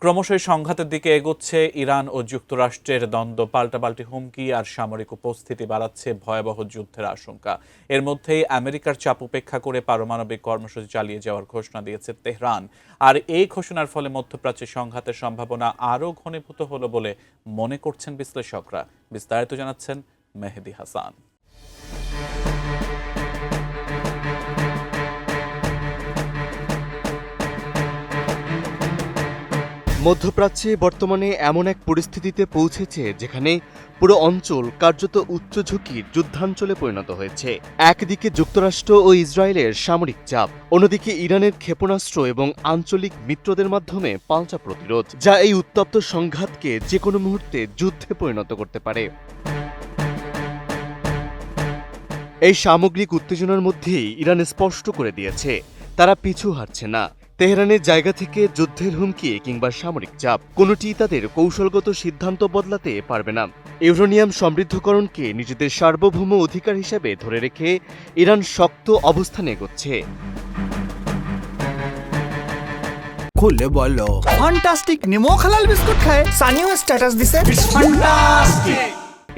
ক্রমশই সংঘাতের দিকে এগোচ্ছে ইরান ও যুক্তরাষ্ট্রের দ্বন্দ্ব। পাল্টাপাল্টি হুমকি আর সামরিক উপস্থিতি বাড়াচ্ছে ভয়াবহ যুদ্ধের আশঙ্কা। এর মধ্যেই আমেরিকার চাপ উপেক্ষা করে পারমাণবিক কর্মসূচি চালিয়ে যাওয়ার ঘোষণা দিয়েছে তেহরান। আর এই ঘোষণার ফলে মধ্যপ্রাচ্যে সংঘাতের সম্ভাবনা আরও ঘনীভূত হলো বলে মনে করছেন বিশ্লেষকরা। বিস্তারিত জানাচ্ছেন মেহেদী হাসান। মধ্যপ্রাচ্যে বর্তমানে এমন এক পরিস্থিতিতে পৌঁছেছে যেখানে পুরো অঞ্চল কার্যত উচ্চ ঝুঁকির যুদ্ধাঞ্চলে পরিণত হয়েছে। একদিকে যুক্তরাষ্ট্র ও ইসরায়েলের সামরিক চাপ, অন্যদিকে ইরানের ক্ষেপণাস্ত্র এবং আঞ্চলিক মিত্রদের মাধ্যমে পাল্টা প্রতিরোধ, যা এই উত্তপ্ত সংঘাতকে যে কোনো মুহূর্তে যুদ্ধে পরিণত করতে পারে। এই সামগ্রিক উত্তেজনার মধ্যেই ইরান স্পষ্ট করে দিয়েছে তারা পিছু হাঁটছে না। তেহরানের জায়গা থেকে যুদ্ধের হুমকি কিংবা সামরিক চাপ কোনোটিই তাদের কৌশলগত সিদ্ধান্ত বদলাতে পারবে না। ইউরেনিয়াম সমৃদ্ধকরণকে নিজেদের সার্বভৌম অধিকার হিসেবে ধরে রেখে ইরান শক্ত অবস্থানে এগোচ্ছে। খুলে বলো ফ্যান্টাস্টিক নিমো হালাল বিস্কুট খায় সানিও স্ট্যাটাস দিছে ফ্যান্টাস্টিক।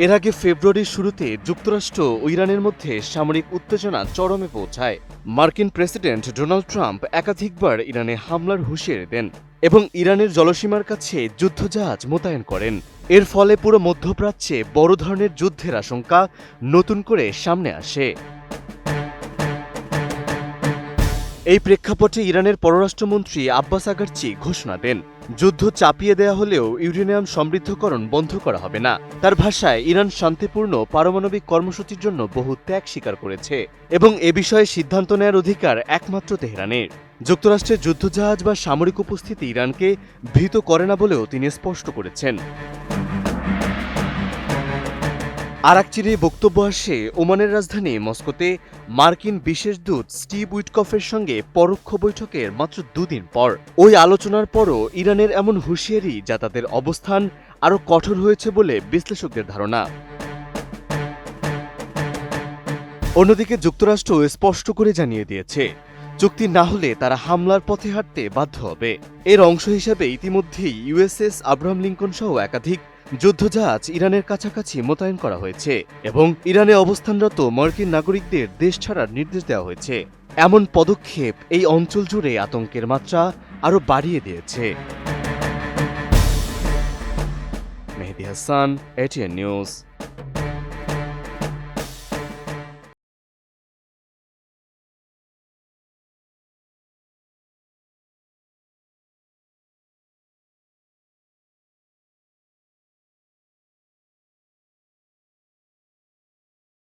এর আগে ফেব্রুয়ারির শুরুতে যুক্তরাষ্ট্র ও ইরানের মধ্যে সামরিক উত্তেজনা চরমে পৌঁছায়। মার্কিন প্রেসিডেন্ট ডোনাল্ড ট্রাম্প একাধিকবার ইরানে হামলার হুঁশিয়ারি দেন এবং ইরানের জলসীমার কাছে যুদ্ধজাহাজ মোতায়েন করেন। এর ফলে পুরো মধ্যপ্রাচ্যে বড় ধরনের যুদ্ধের আশঙ্কা নতুন করে সামনে আসে। এই প্রেক্ষাপটে ইরানের পররাষ্ট্রমন্ত্রী আব্বাস আগারচি ঘোষণা দেন, যুদ্ধ চাপিয়ে দেয়া হলেও ইউরেনিয়াম সমৃদ্ধকরণ বন্ধ করা হবে না। তার ভাষায়, ইরান শান্তিপূর্ণ পারমাণবিক কর্মসূচির জন্য বহু ত্যাগ স্বীকার করেছে এবং এ বিষয়ে সিদ্ধান্ত নেয়ার অধিকার একমাত্র তেহরানের। যুক্তরাষ্ট্রের যুদ্ধজাহাজ বা সামরিক উপস্থিতি ইরানকে ভীত করে না বলেও তিনি স্পষ্ট করেছেন। আর এক চিরে বক্তব্য আসে ওমানের রাজধানী মস্কোতে মার্কিন বিশেষ দূত স্টিভ উইটকফের সঙ্গে পরোক্ষ বৈঠকের মাত্র দুদিন পর। ওই আলোচনার পরও ইরানের এমন হুঁশিয়ারি, যা তাদের অবস্থান আরও কঠোর হয়েছে বলে বিশ্লেষকদের ধারণা। অন্যদিকে যুক্তরাষ্ট্র স্পষ্ট করে জানিয়ে দিয়েছে, চুক্তি না হলে তারা হামলার পথে হাঁটতে বাধ্য হবে। এর অংশ হিসেবে ইতিমধ্যেই ইউএসএস আব্রাহাম লিঙ্কন সহ একাধিক যুদ্ধজাহাজ ইরানের কাছাকাছি মোতায়েন করা হয়েছে এবং ইরানে অবস্থানরত মার্কিন নাগরিকদের দেশ ছাড়ার নির্দেশ দেওয়া হয়েছে। এমন পদক্ষেপ এই অঞ্চল জুড়ে আতঙ্কের মাত্রা আরও বাড়িয়ে দিয়েছে। মেহেদী হাসান, এটিএন নিউজ।